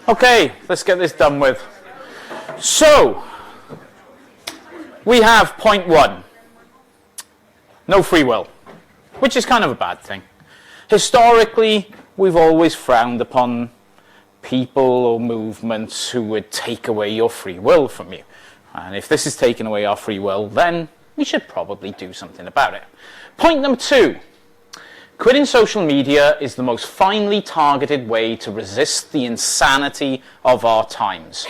Okay, let's get this done with. So, we have point 1. No free will, which is kind of a bad thing. Historically, we've always frowned upon people or movements who would take away your free will from you. And if this is taking away our free will, then we should probably do something about it. Point number 2. Quitting social media is the most finely targeted way to resist the insanity of our times.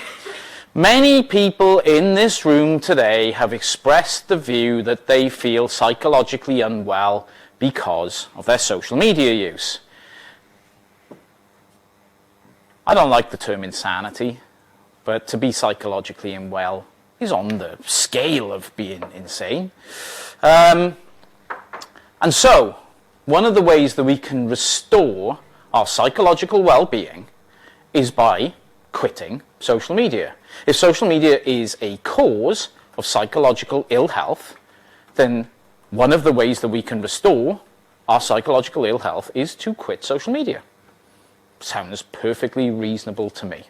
Many people in this room today have expressed the view that they feel psychologically unwell because of their social media use. I don't like the term insanity, but to be psychologically unwell is on the scale of being insane. And so, one of the ways that we can restore our psychological well-being is by quitting social media. If social media is a cause of psychological ill health, then one of the ways that we can restore our psychological ill health is to quit social media. Sounds perfectly reasonable to me.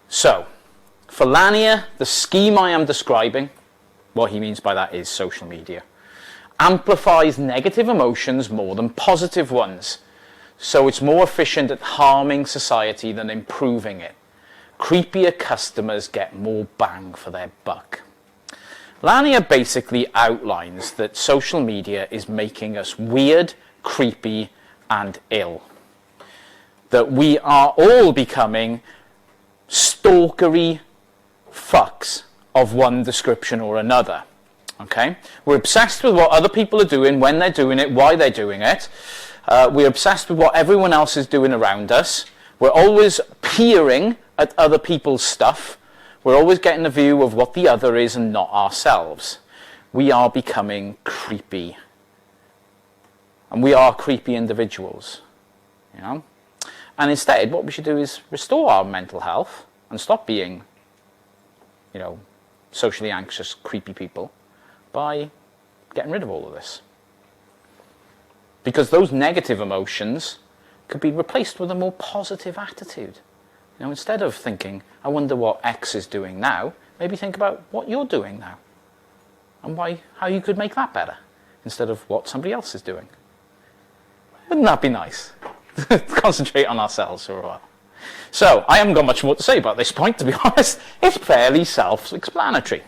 So, for Lanier, the scheme I am describing, what he means by that is social media, amplifies negative emotions more than positive ones. So it's more efficient at harming society than improving it. Creepier customers get more bang for their buck. Lanier basically outlines that social media is making us weird, creepy, and ill. That we are all becoming stalkery fucks of one description or another. Okay? We're obsessed with what other people are doing, when they're doing it, why they're doing it. We're obsessed with what everyone else is doing around us. We're always peering at other people's stuff. We're always getting a view of what the other is and not ourselves. We are becoming creepy. And we are creepy individuals. You know? And instead, what we should do is restore our mental health and stop being, socially anxious, creepy people by getting rid of all of this. Because those negative emotions could be replaced with a more positive attitude. Instead of thinking, I wonder what X is doing now, maybe think about what you're doing now and how you could make that better instead of what somebody else is doing. Wouldn't that be nice? Concentrate on ourselves for a while. So, I haven't got much more to say about this point, to be honest. It's fairly self-explanatory.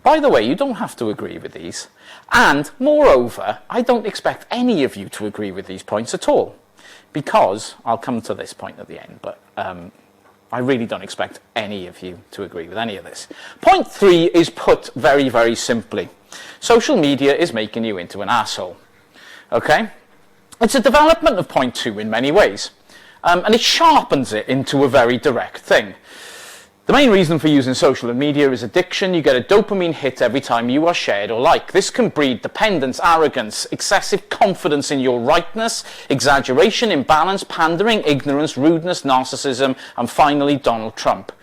By the way, you don't have to agree with these. And, moreover, I don't expect any of you to agree with these points at all. Because, I'll come to this point at the end, but I really don't expect any of you to agree with any of this. Point 3 is put very, very simply. Social media is making you into an asshole. Okay? It's a development of point 2 in many ways. And it sharpens it into a very direct thing. The main reason for using social media is addiction. You get a dopamine hit every time you are shared or liked. This can breed dependence, arrogance, excessive confidence in your rightness, exaggeration, imbalance, pandering, ignorance, rudeness, narcissism, and finally Donald Trump.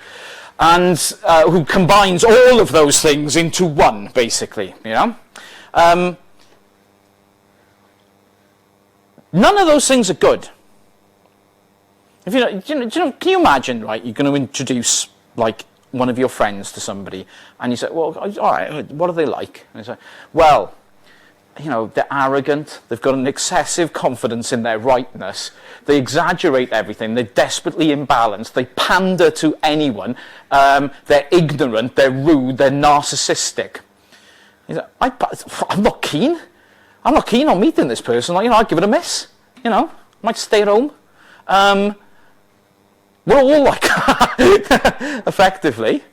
And who combines all of those things into one, basically. None of those things are good. Can you imagine, right, you're going to introduce like one of your friends to somebody and you say, well, all right, what are they like? And they say, well, they're arrogant, they've got an excessive confidence in their rightness, they exaggerate everything, they're desperately imbalanced, they pander to anyone, they're ignorant, they're rude, they're narcissistic. You say, I'm not keen on meeting this person, I'd give it a miss, might stay at home. We're all like that, effectively.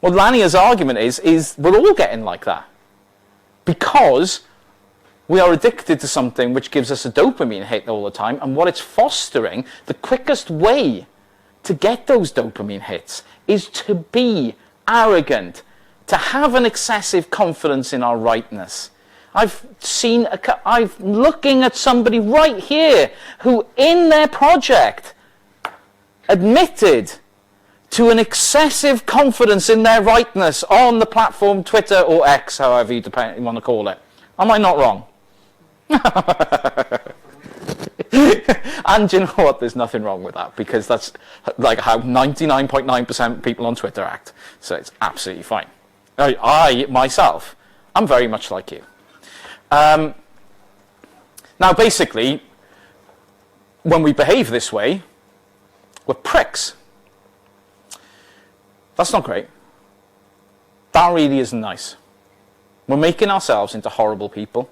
What Lanier's argument is we're all getting like that. Because we are addicted to something which gives us a dopamine hit all the time, and what it's fostering, the quickest way to get those dopamine hits is to be arrogant, to have an excessive confidence in our rightness. I'm looking at somebody right here who in their project admitted to an excessive confidence in their rightness on the platform Twitter or X, however you want to call it. Am I not wrong? And you know what? There's nothing wrong with that, because that's like how 99.9% people on Twitter act. So it's absolutely fine. I myself, I'm very much like you. Now, basically, when we behave this way, we're pricks. That's not great. That really isn't nice. We're making ourselves into horrible people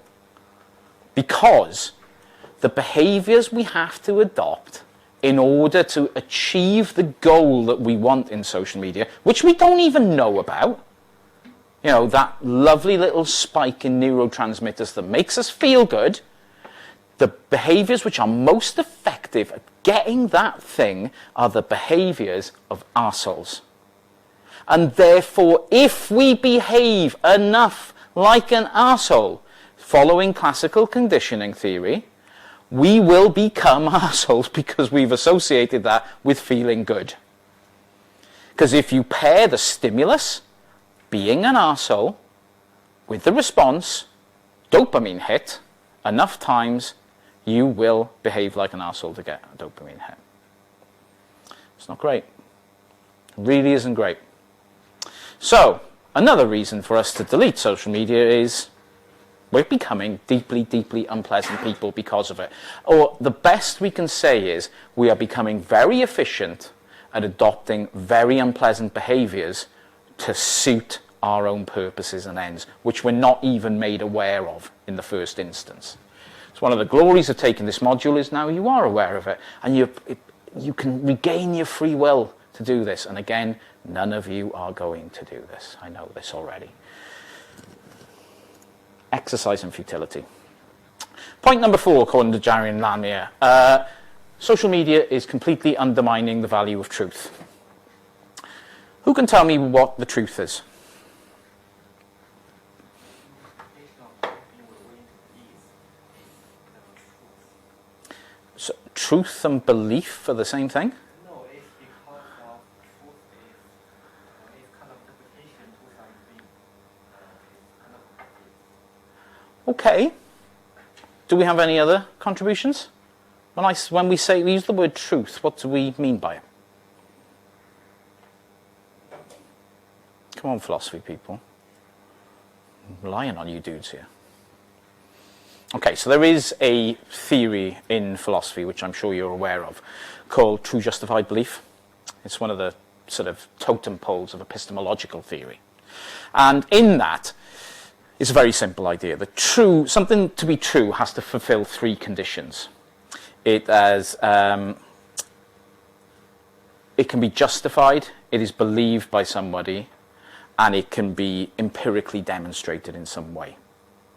because the behaviours we have to adopt in order to achieve the goal that we want in social media, which we don't even know about, you know, that lovely little spike in neurotransmitters that makes us feel good, the behaviours which are most effective at getting that thing are the behaviours of arseholes. And therefore, if we behave enough like an arsehole, following classical conditioning theory, we will become arseholes because we've associated that with feeling good. Because if you pair the stimulus, being an arsehole, with the response, dopamine hit, enough times, you will behave like an arsehole to get a dopamine hit. It's not great. It really isn't great. So, another reason for us to delete social media is we're becoming deeply, deeply unpleasant people because of it. Or the best we can say is we are becoming very efficient at adopting very unpleasant behaviours to suit our own purposes and ends, which we're not even made aware of in the first instance. So one of the glories of taking this module is now you are aware of it, and you can regain your free will to do this. And again, none of you are going to do this. I know this already. Exercise and futility. Point number 4, according to Jarian Lanier, social media is completely undermining the value of truth. Who can tell me what the truth is? So, truth and belief are the same thing? No, it's because of truth is kind of interpretation to something. It's kind of practice. Okay. Do we have any other contributions? When we use the word truth, what do we mean by it? Come on, philosophy people. I'm relying on you dudes here. Okay, so there is a theory in philosophy, which I'm sure you're aware of, called true justified belief. It's one of the sort of totem poles of epistemological theory. And in that, it's a very simple idea. Something to be true has to fulfill 3 conditions. It can be justified, it is believed by somebody, and it can be empirically demonstrated in some way.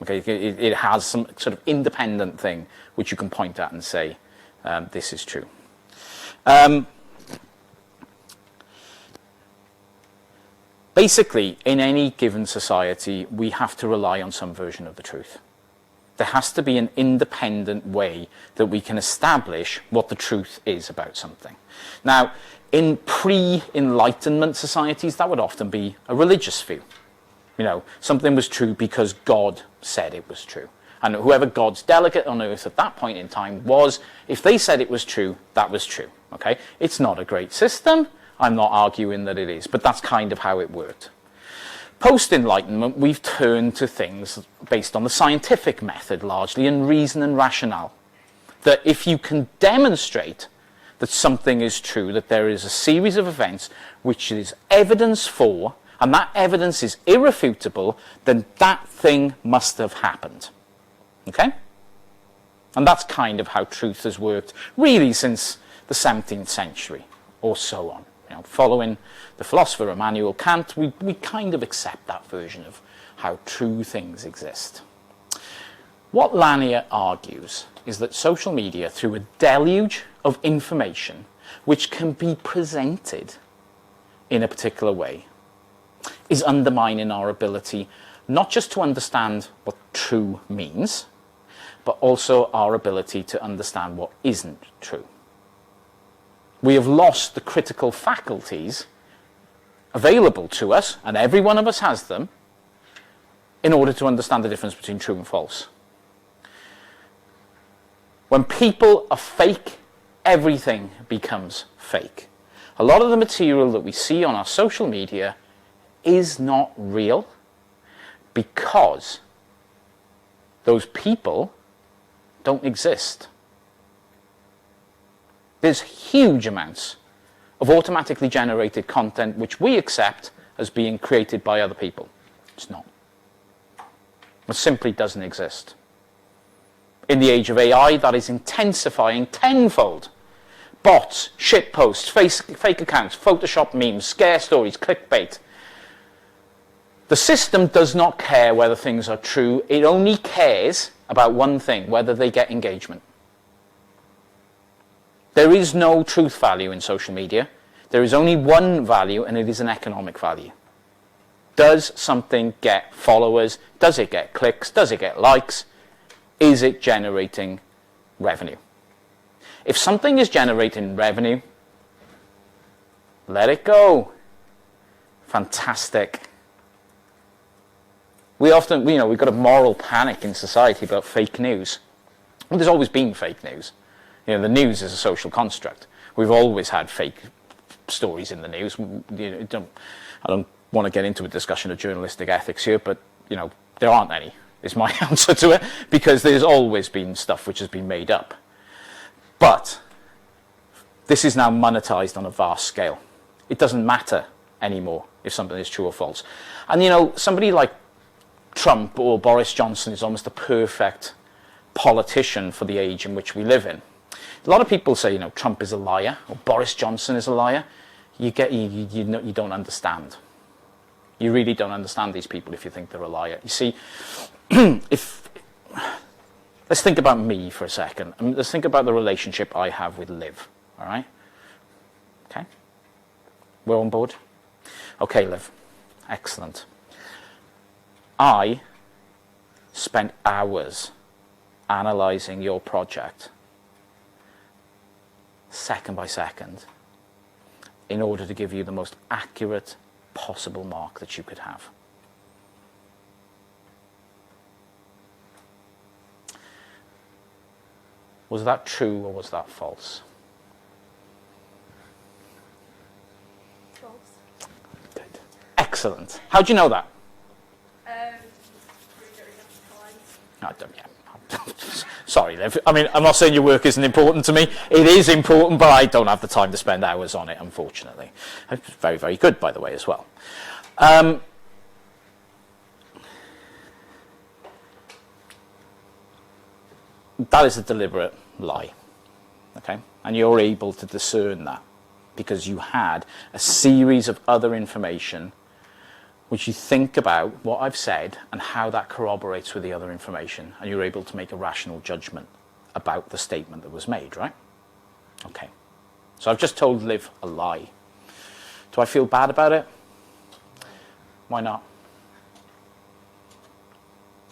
Okay, it has some sort of independent thing which you can point at and say, this is true. Basically, in any given society, we have to rely on some version of the truth. There has to be an independent way that we can establish what the truth is about something. Now, in pre-Enlightenment societies, that would often be a religious view. You know, something was true because God said it was true. And whoever God's delegate on earth at that point in time was, if they said it was true, that was true. Okay? It's not a great system. I'm not arguing that it is, but that's kind of how it worked. Post-Enlightenment, we've turned to things based on the scientific method largely, and reason and rationale. That if you can demonstrate that something is true, that there is a series of events which is evidence for, and that evidence is irrefutable, then that thing must have happened. Okay? And that's kind of how truth has worked, really since the 17th century, or so on. You know, following the philosopher Immanuel Kant, we kind of accept that version of how true things exist. What Lanier argues is that social media, through a deluge of information, which can be presented in a particular way, is undermining our ability not just to understand what true means, but also our ability to understand what isn't true. We have lost the critical faculties available to us, and every one of us has them, in order to understand the difference between true and false. When people are fake, everything becomes fake. A lot of the material that we see on our social media is not real because those people don't exist. There's huge amounts of automatically generated content which we accept as being created by other people. It's not. It simply doesn't exist. In the age of AI, that is intensifying tenfold. Bots, shitposts, fake accounts, Photoshop memes, scare stories, clickbait. The system does not care whether things are true. It only cares about one thing, whether they get engagement. There is no truth value in social media. There is only one value, and it is an economic value. Does something get followers? Does it get clicks? Does it get likes? Is it generating revenue? If something is generating revenue, let it go. Fantastic. We often, we've got a moral panic in society about fake news. Well, there's always been fake news. The news is a social construct. We've always had fake stories in the news. I don't want to get into a discussion of journalistic ethics here, but there aren't any, is my answer to it, because there's always been stuff which has been made up. But this is now monetized on a vast scale. It doesn't matter anymore if something is true or false. And somebody like Trump or Boris Johnson is almost a perfect politician for the age in which we live in. A lot of people say, Trump is a liar or Boris Johnson is a liar. You don't understand. You really don't understand these people if you think they're a liar. You see, let's think about me for a second. Let's think about the relationship I have with Liv. All right? Okay? We're on board? Okay, Liv. Excellent. I spent hours analysing your project, second by second, in order to give you the most accurate possible mark that you could have. Was that true or was that false? False. Good. Excellent. How do you know that? Sorry, Liv. I mean, I'm not saying your work isn't important to me. It is important, but I don't have the time to spend hours on it, unfortunately. It's very, very good, by the way, as well. That is a deliberate lie, okay? And you're able to discern that because you had a series of other information which you think about what I've said and how that corroborates with the other information, and you're able to make a rational judgment about the statement that was made, right? Okay. So I've just told Liv a lie. Do I feel bad about it? Why not?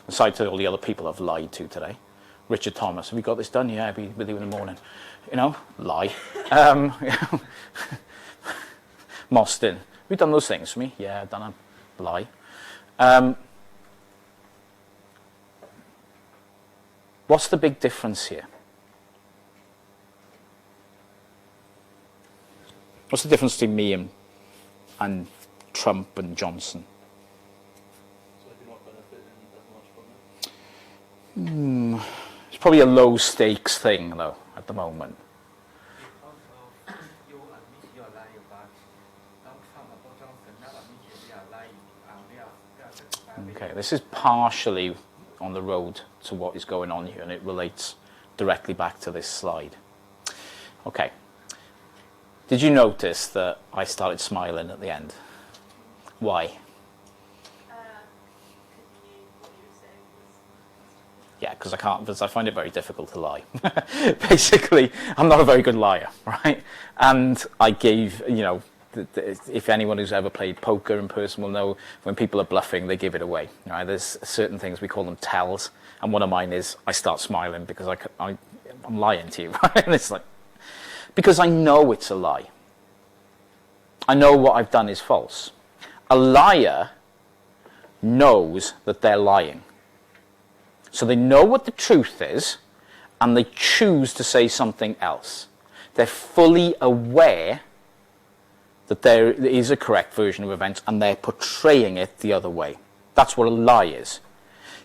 Aside to all the other people I've lied to today. Richard Thomas, have you got this done? Yeah, I'll be with you in the morning. Lie. Mostyn, have you done those things for me? Yeah, I've done them. Lie. What's the big difference here? What's the difference between me and Trump and Johnson? So if you're not benefiting that much from it? It's probably a low stakes thing though at the moment. Because of you admit your lie, but Donald Trump or Johnson never admit they are lying. Okay, this is partially on the road to what is going on here, and it relates directly back to this slide. Okay. Did you notice that I started smiling at the end? Why? Yeah, because I find it very difficult to lie. Basically, I'm not a very good liar, right? And I gave, if anyone who's ever played poker in person will know, when people are bluffing, they give it away. Right? There's certain things, we call them tells, and one of mine is I start smiling because I'm lying to you. Right? And it's like, because I know it's a lie. I know what I've done is false. A liar knows that they're lying. So they know what the truth is, and they choose to say something else. They're fully aware that there is a correct version of events and they're portraying it the other way. That's what a lie is.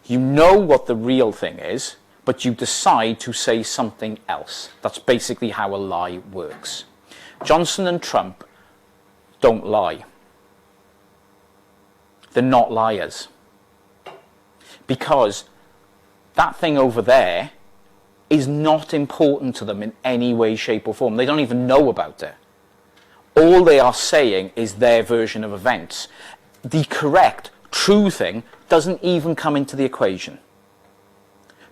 You know what the real thing is, but you decide to say something else. That's basically how a lie works. Johnson and Trump don't lie. They're not liars. Because that thing over there is not important to them in any way, shape or form. They don't even know about it. All they are saying is their version of events. The correct, true thing doesn't even come into the equation.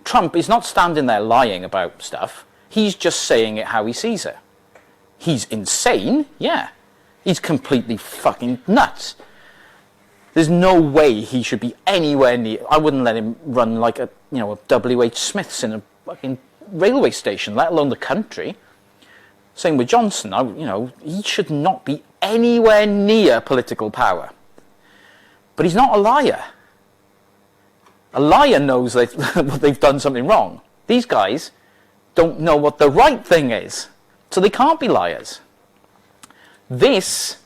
Trump is not standing there lying about stuff. He's just saying it how he sees it. He's insane, yeah. He's completely fucking nuts. There's no way he should be anywhere near. I wouldn't let him run like a W.H. Smith's in a fucking railway station, let alone the country. Same with Johnson. He should not be anywhere near political power. But he's not a liar. A liar knows they've done something wrong. These guys don't know what the right thing is, so they can't be liars. This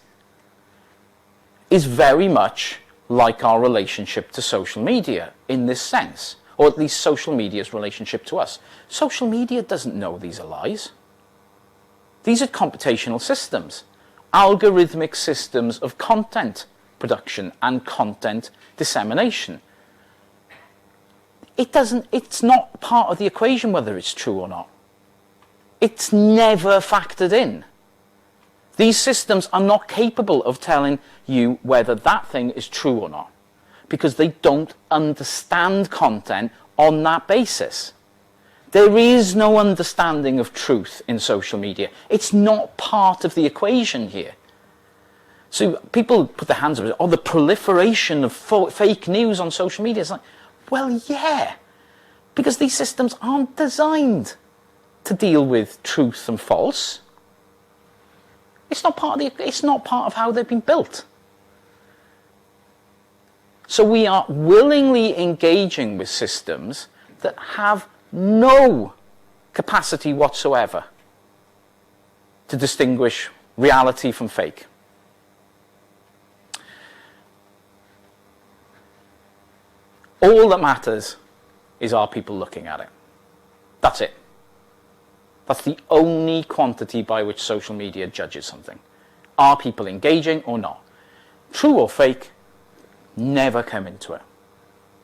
is very much like our relationship to social media in this sense, or at least social media's relationship to us. Social media doesn't know these are lies. These are computational systems, algorithmic systems of content production and content dissemination. It's not part of the equation whether it's true or not. It's never factored in. These systems are not capable of telling you whether that thing is true or not, because they don't understand content on that basis. There is no understanding of truth in social media. It's not part of the equation here. So people put their hands up, the proliferation of fake news on social media. It's like, well, yeah, because these systems aren't designed to deal with truth and false. It's not part of how they've been built. So we are willingly engaging with systems that have no capacity whatsoever to distinguish reality from fake. All that matters is are people looking at it. That's it. That's the only quantity by which social media judges something. Are people engaging or not? True or fake, never come into it.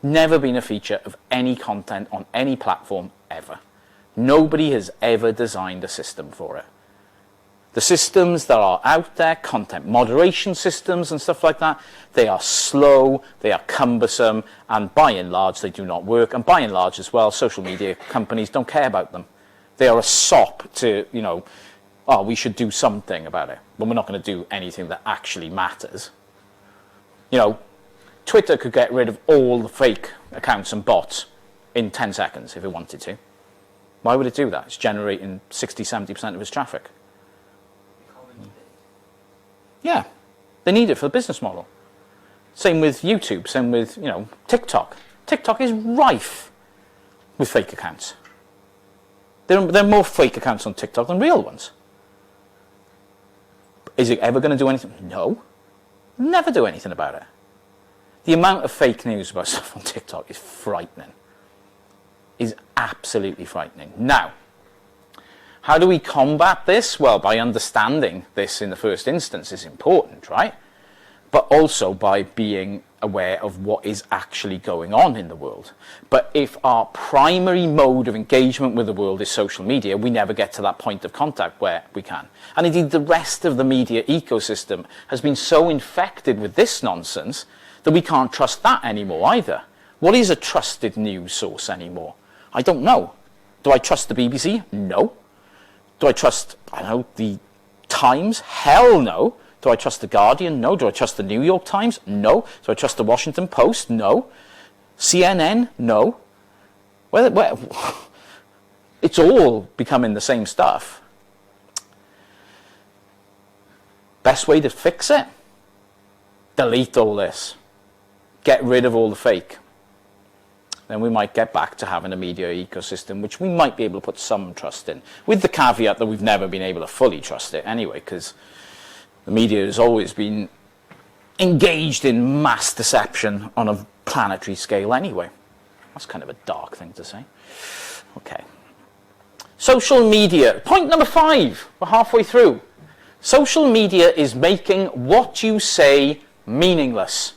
Never been a feature of any content on any platform ever. Nobody has ever designed a system for it. The systems that are out there, content moderation systems and stuff like that, they are slow, they are cumbersome, and by and large they do not work. And by and large as well, social media companies don't care about them. They are a sop to, we should do something about it, but we're not going to do anything that actually matters. Twitter could get rid of all the fake accounts and bots in 10 seconds if it wanted to. Why would it do that? It's generating 60-70% of its traffic. Yeah, they need it for the business model. Same with YouTube, same with, TikTok. TikTok is rife with fake accounts. There are more fake accounts on TikTok than real ones. Is it ever going to do anything? No. Never do anything about it. The amount of fake news about stuff on TikTok is frightening. Is absolutely frightening. Now, how do we combat this? Well, by understanding this in the first instance is important, right? But also by being aware of what is actually going on in the world. But if our primary mode of engagement with the world is social media, we never get to that point of contact where we can. And indeed, the rest of the media ecosystem has been so infected with this nonsense that we can't trust that anymore either. What is a trusted news source anymore? I don't know. Do I trust the BBC? No. Do I trust, the Times? Hell no. Do I trust the Guardian? No. Do I trust the New York Times? No. Do I trust the Washington Post? No. CNN? No. It's all becoming the same stuff. Best way to fix it? Delete all this. Get rid of all the fake. then we might get back to having a media ecosystem which we might be able to put some trust in, with the caveat that we've never been able to fully trust it anyway, because the media has always been engaged in mass deception on a planetary scale anyway. That's kind of a dark thing to say. Okay. Social media. Point number 5. We're halfway through. Social media is making what you say meaningless.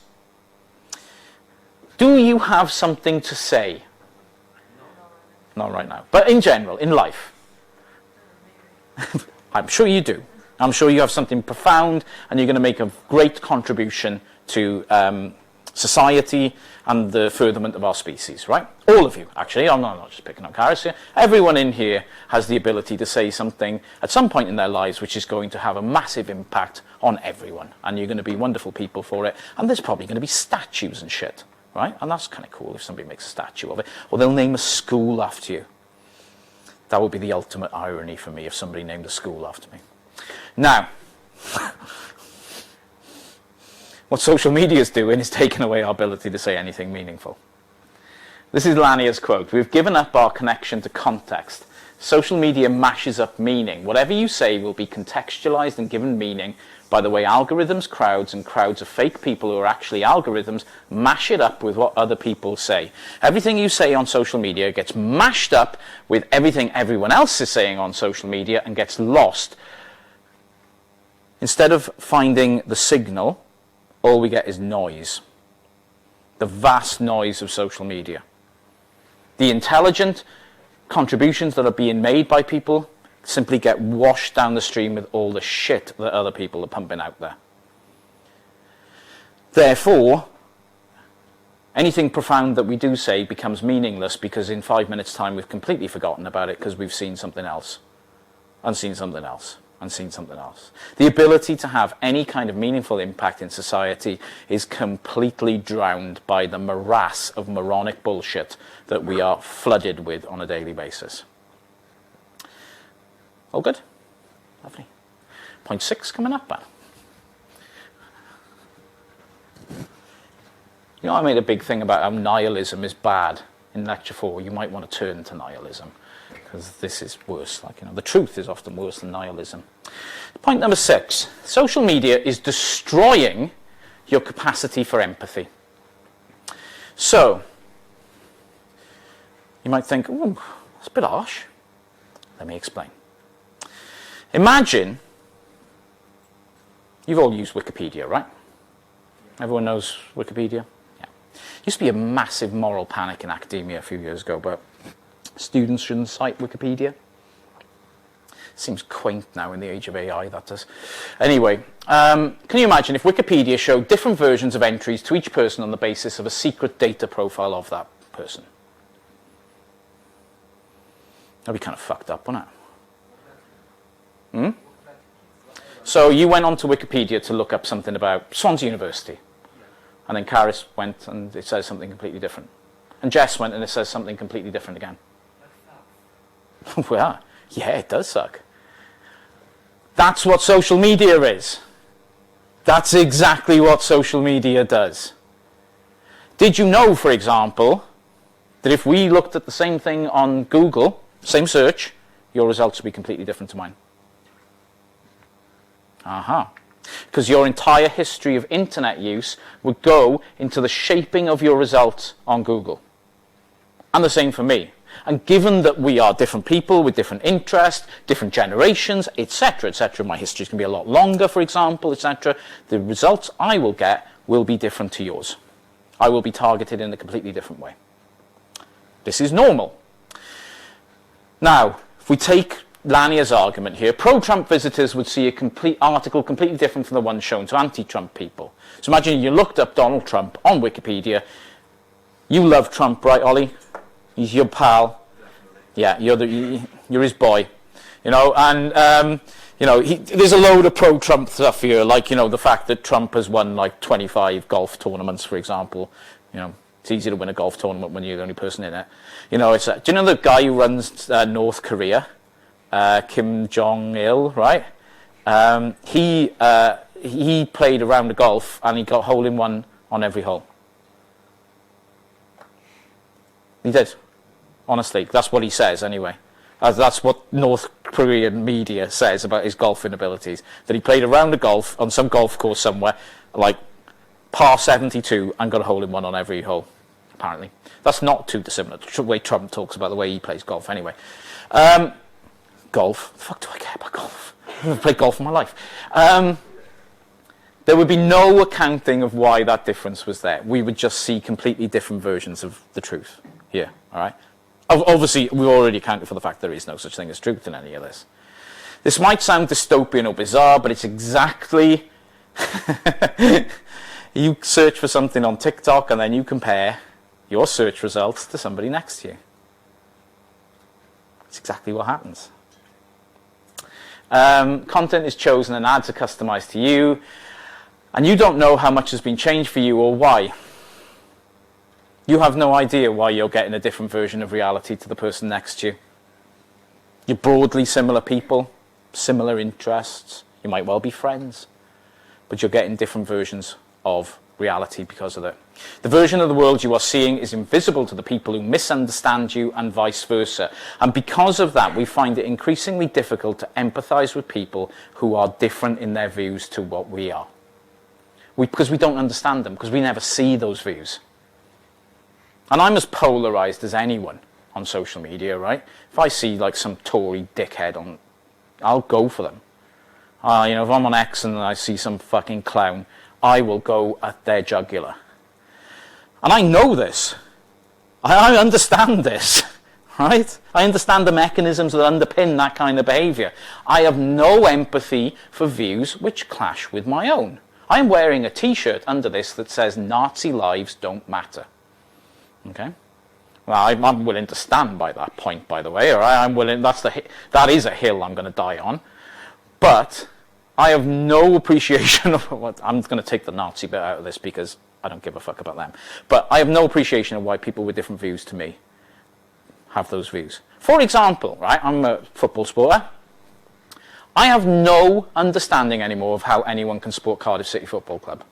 Do you have something to say? Not right now. But in general, in life. I'm sure you do. I'm sure you have something profound and you're going to make a great contribution to society and the furtherment of our species, right? All of you, actually. I'm not just picking up Karis here. Everyone in here has the ability to say something at some point in their lives which is going to have a massive impact on everyone. And you're going to be wonderful people for it. And there's probably going to be statues and shit, right? And that's kind of cool if somebody makes a statue of it. Or they'll name a school after you. That would be the ultimate irony for me if somebody named a school after me. Now, what social media is doing is taking away our ability to say anything meaningful. This is Lania's quote. We've given up our connection to context. Social media mashes up meaning. Whatever you say will be contextualized and given meaning by the way algorithms, crowds, and crowds of fake people who are actually algorithms mash it up with what other people say. Everything you say on social media gets mashed up with everything everyone else is saying on social media and gets lost. Instead of finding the signal, all we get is noise. The vast noise of social media. The intelligent contributions that are being made by people simply get washed down the stream with all the shit that other people are pumping out there. Therefore, anything profound that we do say becomes meaningless because in 5 minutes' time we've completely forgotten about it because we've seen something else, and seen something else, and seen something else. The ability to have any kind of meaningful impact in society is completely drowned by the morass of moronic bullshit that we are flooded with on a daily basis. All good? Lovely. Point 6 coming up, man. You know, I made a big thing about how nihilism is bad in lecture 4. You might want to turn to nihilism because this is worse. Like, you know, the truth is often worse than nihilism. Point number 6. Social media is destroying your capacity for empathy. So, you might think, oh, that's a bit harsh. Let me explain. Imagine, you've all used Wikipedia, right? Everyone knows Wikipedia? Yeah. Used to be a massive moral panic in academia a few years ago, but students shouldn't cite Wikipedia. Seems quaint now in the age of AI, that does. Anyway, can you imagine if Wikipedia showed different versions of entries to each person on the basis of a secret data profile of that person? That'd be kind of fucked up, wouldn't it? So you went onto Wikipedia to look up something about Swansea University. And then Karis went and it says something completely different. And Jess went and it says something completely different again. Well, yeah, it does suck. That's what social media is. That's exactly what social media does. Did you know, for example, that if we looked at the same thing on Google, same search, your results would be completely different to mine? Because your entire history of internet use would go into the shaping of your results on Google. And the same for me. And given that we are different people with different interests, different generations, etc., etc., my history is going to be a lot longer, for example, etc., the results I will get will be different to yours. I will be targeted in a completely different way. This is normal. Now, if we take Lania's argument here, pro-Trump visitors would see a complete article completely different from the one shown to anti-Trump people. So imagine you looked up Donald Trump on Wikipedia. You love Trump, right, Ollie? He's your pal. Yeah, you're his boy. You know, and you know, there's a load of pro-Trump stuff here, like, you know, the fact that Trump has won like 25 golf tournaments, for example. You know, it's easy to win a golf tournament when you're the only person in it. You know, do you know the guy who runs North Korea? Kim Jong-il, right? He played a round of golf and he got hole-in-one on every hole. He did. Honestly, that's what he says anyway. That's what North Korean media says about his golfing abilities. That he played a round of golf on some golf course somewhere, like par 72, and got a hole-in-one on every hole, apparently. That's not too dissimilar to the way Trump talks about the way he plays golf anyway. Golf? The fuck do I care about golf? I've never played golf in my life. There would be no accounting of why that difference was there. We would just see completely different versions of the truth here, all right? Obviously, we've already accounted for the fact there is no such thing as truth in any of this. This might sound dystopian or bizarre, but it's exactly... You search for something on TikTok and then you compare your search results to somebody next to you. It's exactly what happens. Content is chosen and ads are customized to you, and you don't know how much has been changed for you or why. You have no idea why you're getting a different version of reality to the person next to you. You're broadly similar people, similar interests, you might well be friends, but you're getting different versions of reality because of it. The version of the world you are seeing is invisible to the people who misunderstand you and vice versa. And because of that, we find it increasingly difficult to empathize with people who are different in their views to what we are. Because we don't understand them, because we never see those views. And I'm as polarized as anyone on social media, right? If I see like some Tory dickhead on, I'll go for them. You know, if I'm on X and I see some fucking clown, I will go at their jugular. And I know this. I understand this, right? I understand the mechanisms that underpin that kind of behaviour. I have no empathy for views which clash with my own. I am wearing a t-shirt under this that says Nazi lives don't matter. Okay? Well, I'm willing to stand by that point, by the way. All right? I'm willing. That is a hill I'm going to die on. But I have no appreciation of what... I'm going to take the Nazi bit out of this because I don't give a fuck about them. But I have no appreciation of why people with different views to me have those views. For example, right, I'm a football supporter. I have no understanding anymore of how anyone can support Cardiff City Football Club.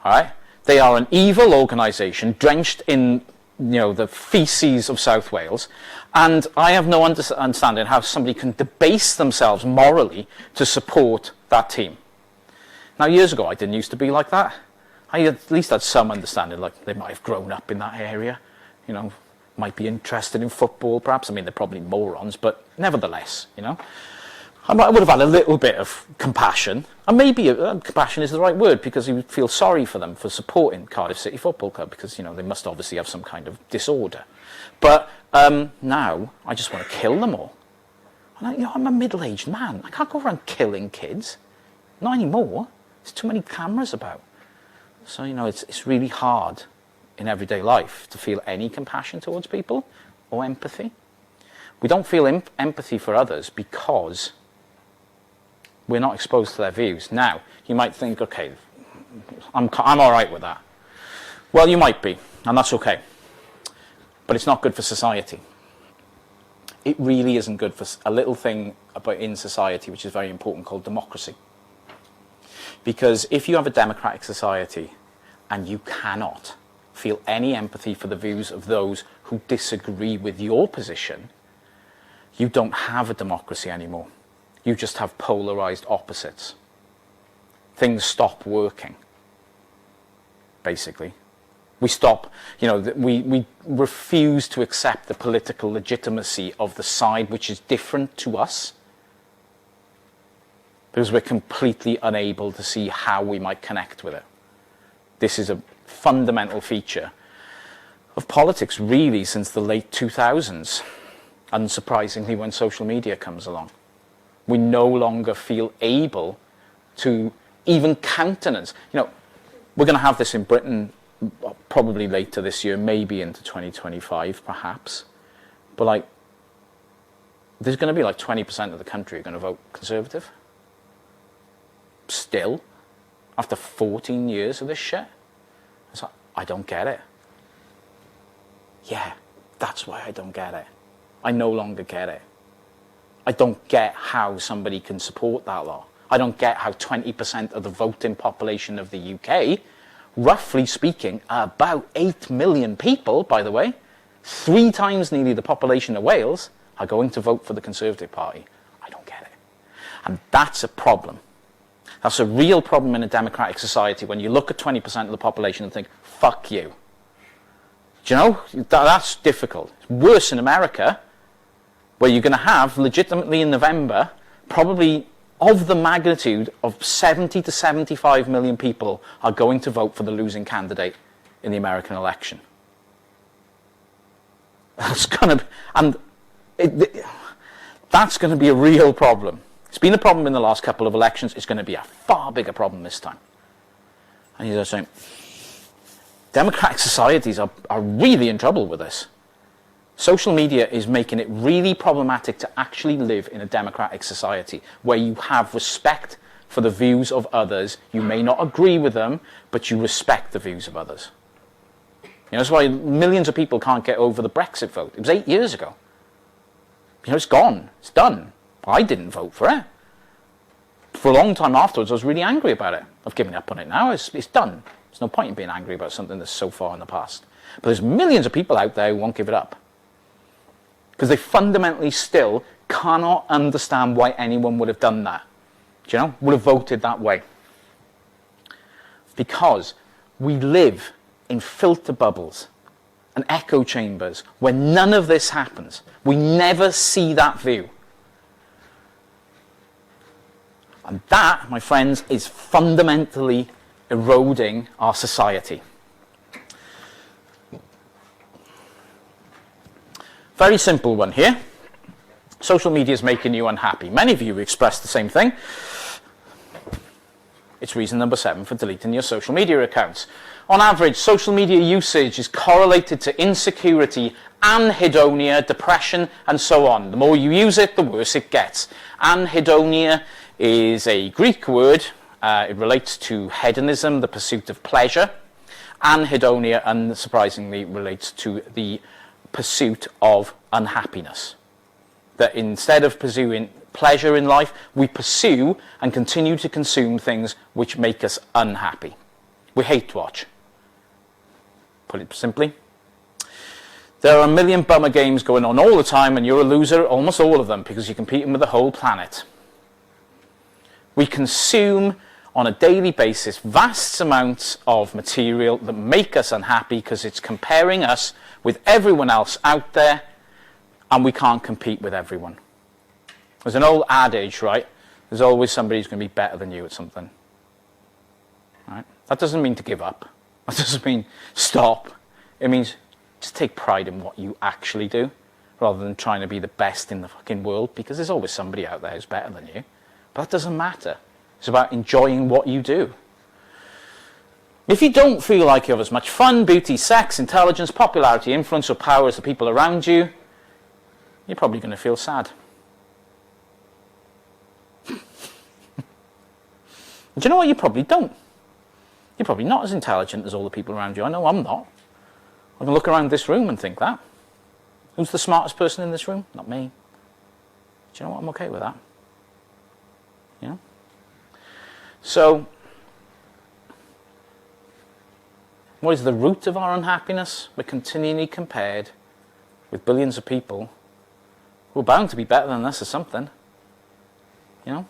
All right? They are an evil organisation drenched in, you know, the feces of South Wales, and I have no understanding how somebody can debase themselves morally to support that team. Now, years ago, I didn't used to be like that. I at least had some understanding, like they might have grown up in that area, you know, might be interested in football, perhaps. I mean, they're probably morons, but nevertheless, you know. I would have had a little bit of compassion, and maybe compassion is the right word, because you would feel sorry for them for supporting Cardiff City Football Club, because, you know, they must obviously have some kind of disorder. But now, I just want to kill them all. And I'm a middle-aged man. I can't go around killing kids. Not anymore. There's too many cameras about. So, you know, it's really hard in everyday life to feel any compassion towards people or empathy. We don't feel empathy for others because we're not exposed to their views. Now, you might think, okay, I'm all right with that. Well, you might be, and that's okay. But it's not good for society. It really isn't good for a little thing about in society which is very important called democracy. Because if you have a democratic society and you cannot feel any empathy for the views of those who disagree with your position, you don't have a democracy anymore. You just have polarized opposites. Things stop working, basically. We stop, you know, we refuse to accept the political legitimacy of the side which is different to us, because we're completely unable to see how we might connect with it. This is a fundamental feature of politics, really, since the late 2000s, unsurprisingly, when social media comes along. We no longer feel able to even countenance. You know, we're going to have this in Britain probably later this year, maybe into 2025, perhaps. But, like, there's going to be like 20% of the country are going to vote Conservative. Still, after 14 years of this shit. It's like, I don't get it. Yeah, that's why I don't get it. I no longer get it. I don't get how somebody can support that law. I don't get how 20% of the voting population of the UK, roughly speaking, about 8 million people, by the way, 3 times nearly the population of Wales are going to vote for the Conservative Party. I don't get it. And that's a problem. That's a real problem in a democratic society when you look at 20% of the population and think, fuck you. Do you know? That's difficult. It's worse in America, where you're going to have, legitimately in November, probably of the magnitude of 70 to 75 million people are going to vote for the losing candidate in the American election. That's going to be a real problem. It's been a problem in the last couple of elections. It's going to be a far bigger problem this time. And you're saying, democratic societies are really in trouble with this. Social media is making it really problematic to actually live in a democratic society where you have respect for the views of others. You may not agree with them, but you respect the views of others. You know, that's why millions of people can't get over the Brexit vote. It was 8 years ago. You know, it's gone. It's done. I didn't vote for it. For a long time afterwards, I was really angry about it. I've given up on it now. It's done. There's no point in being angry about something that's so far in the past. But there's millions of people out there who won't give it up. Because they fundamentally still cannot understand why anyone would have done that. Do you know? Would have voted that way. Because we live in filter bubbles and echo chambers where none of this happens. We never see that view. And that, my friends, is fundamentally eroding our society. Very simple one here. Social media is making you unhappy. Many of you expressed the same thing. It's reason number 7 for deleting your social media accounts. On average, social media usage is correlated to insecurity, anhedonia, depression, and so on. The more you use it, the worse it gets. Anhedonia is a Greek word. It relates to hedonism, the pursuit of pleasure. Anhedonia, unsurprisingly, relates to the pursuit of unhappiness. That instead of pursuing pleasure in life, we pursue and continue to consume things which make us unhappy. We hate watch. Put it simply. There are a million bummer games going on all the time and you're a loser at almost all of them because you're competing with the whole planet. We consume on a daily basis vast amounts of material that make us unhappy because it's comparing us with everyone else out there and we can't compete with everyone. There's an old adage, right? There's always somebody who's going to be better than you at something. Right? That doesn't mean to give up. That doesn't mean stop. It means just take pride in what you actually do rather than trying to be the best in the fucking world because there's always somebody out there who's better than you. But that doesn't matter. It's about enjoying what you do. If you don't feel like you have as much fun, beauty, sex, intelligence, popularity, influence or power as the people around you, you're probably going to feel sad. Do you know what? You probably don't. You're probably not as intelligent as all the people around you. I know I'm not. I can look around this room and think that. Who's the smartest person in this room? Not me. Do you know what? I'm okay with that. You know? So, what is the root of our unhappiness? We're continually compared with billions of people who are bound to be better than us at something. You know?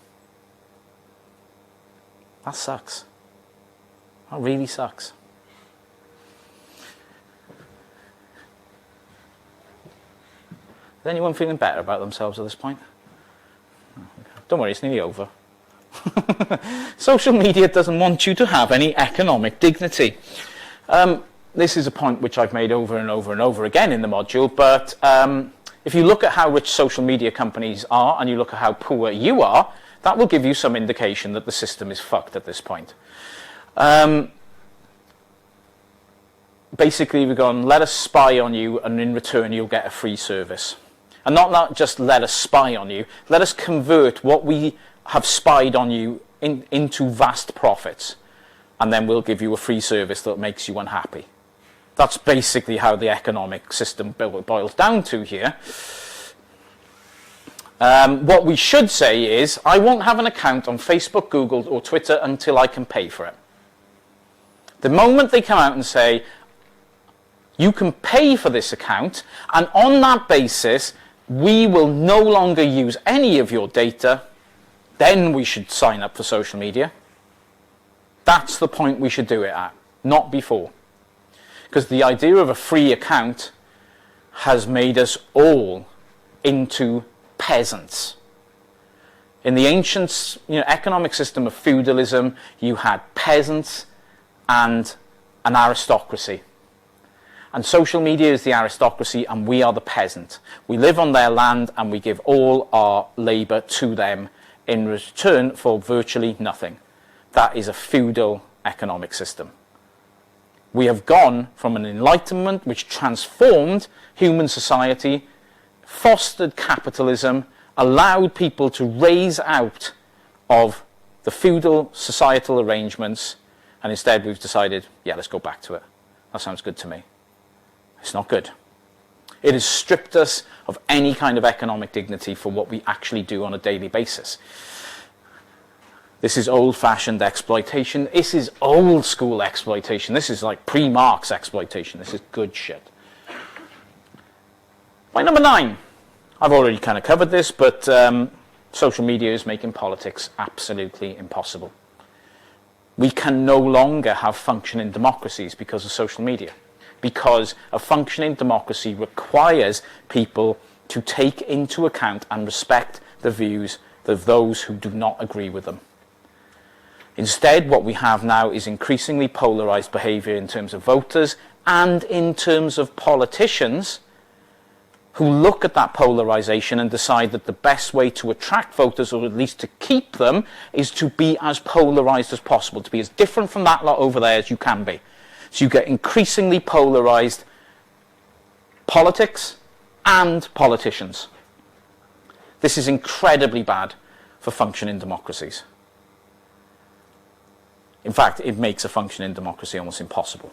That sucks. That really sucks. Is anyone feeling better about themselves at this point? Don't worry, it's nearly over. Social media doesn't want you to have any economic dignity. This is a point which I've made over and over and over again in the module, but if you look at how rich social media companies are and you look at how poor you are, that will give you some indication that the system is fucked at this point. Basically, we've gone, let us spy on you, and in return you'll get a free service. And not just let us spy on you, let us convert what we have spied on you into vast profits. And then we'll give you a free service that makes you unhappy. That's basically how the economic system boils down to here. What we should say is, I won't have an account on Facebook, Google, or Twitter until I can pay for it. The moment they come out and say, You can pay for this account, and on that basis, we will no longer use any of your data. Then we should sign up for social media. That's the point we should do it at, not before. Because the idea of a free account has made us all into peasants. In the ancient economic system of feudalism, you had peasants and an aristocracy. And social media is the aristocracy, and we are the peasant. We live on their land, and we give all our labour to them in return for virtually nothing. That is a feudal economic system. We have gone from an enlightenment which transformed human society, fostered capitalism, allowed people to raise out of the feudal societal arrangements, and instead we've decided, yeah, let's go back to it. That sounds good to me. It's not good. It has stripped us of any kind of economic dignity for what we actually do on a daily basis. This is old-fashioned exploitation. This is old-school exploitation. This is like pre-Marx exploitation. This is good shit. Point number 9. I've already kind of covered this, but social media is making politics absolutely impossible. We can no longer have functioning democracies because of social media. Because a functioning democracy requires people to take into account and respect the views of those who do not agree with them. Instead, what we have now is increasingly polarized behavior in terms of voters and in terms of politicians who look at that polarization and decide that the best way to attract voters, or at least to keep them, is to be as polarized as possible, to be as different from that lot over there as you can be. So you get increasingly polarized politics and politicians. This is incredibly bad for functioning democracies. In fact, it makes a functioning democracy almost impossible.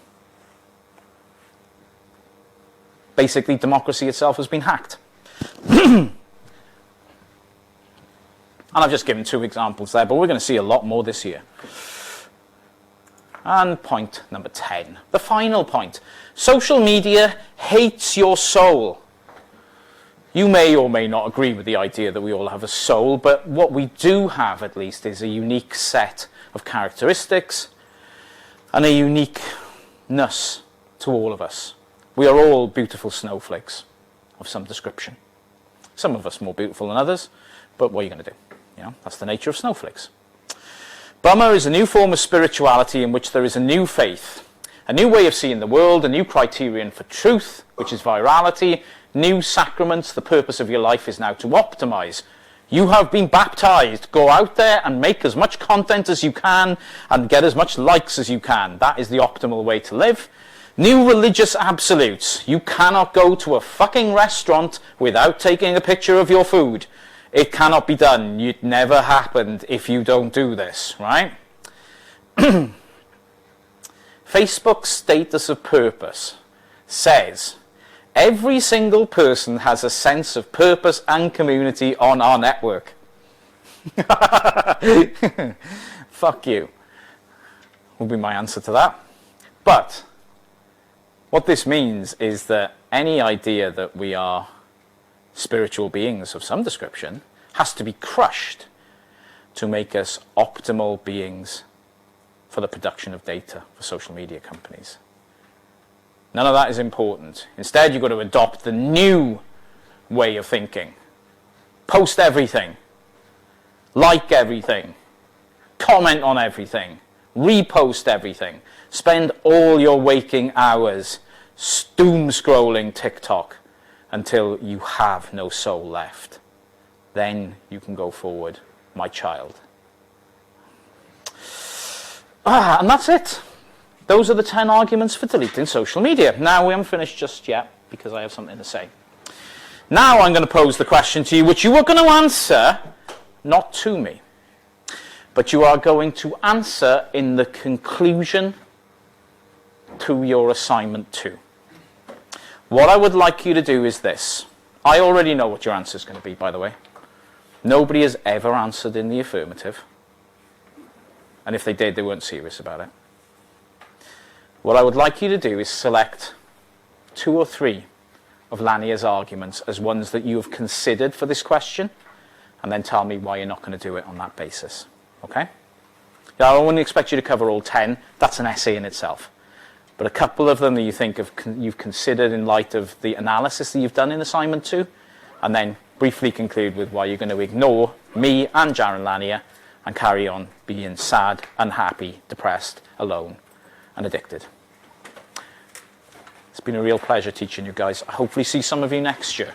Basically, democracy itself has been hacked. And I've just given 2 examples there, but we're going to see a lot more this year. And point number 10, the final point. Social media hates your soul. You may or may not agree with the idea that we all have a soul, but what we do have, at least, is a unique set of characteristics and a uniqueness to all of us. We are all beautiful snowflakes of some description. Some of us more beautiful than others, but what are you going to do? That's the nature of snowflakes. Brahma is a new form of spirituality in which there is a new faith, a new way of seeing the world, a new criterion for truth, which is virality, new sacraments. The purpose of your life is now to optimize. You have been baptized. Go out there and make as much content as you can and get as much likes as you can. That is the optimal way to live. New religious absolutes. You cannot go to a fucking restaurant without taking a picture of your food. It cannot be done. It never happened if you don't do this, right? Facebook's status of purpose says, every single person has a sense of purpose and community on our network. Fuck you, will be my answer to that. But what this means is that any idea that we are spiritual beings of some description has to be crushed to make us optimal beings for the production of data for social media companies. None of that is important. Instead, you've got to adopt the new way of thinking. Post everything. Like everything. Comment on everything. Repost everything. Spend all your waking hours doom scrolling TikTok until you have no soul left. Then you can go forward, my child. And that's it. Those are the 10 arguments for deleting social media. Now, we haven't finished just yet because I have something to say. Now I'm going to pose the question to you, which you are going to answer, not to me, but you are going to answer in the conclusion to your assignment 2. What I would like you to do is this. I already know what your answer is going to be, by the way. Nobody has ever answered in the affirmative. And if they did, they weren't serious about it. What I would like you to do is select 2 or 3 of Lanier's arguments as ones that you have considered for this question, and then tell me why you're not going to do it on that basis. Okay? Now, I wouldn't expect you to cover all 10. That's an essay in itself. But a couple of them that you think you've considered in light of the analysis that you've done in assignment 2, and then briefly conclude with why you're going to ignore me and Jaron Lanier and carry on being sad, unhappy, depressed, alone, and addicted. It's been a real pleasure teaching you guys. I hopefully see some of you next year.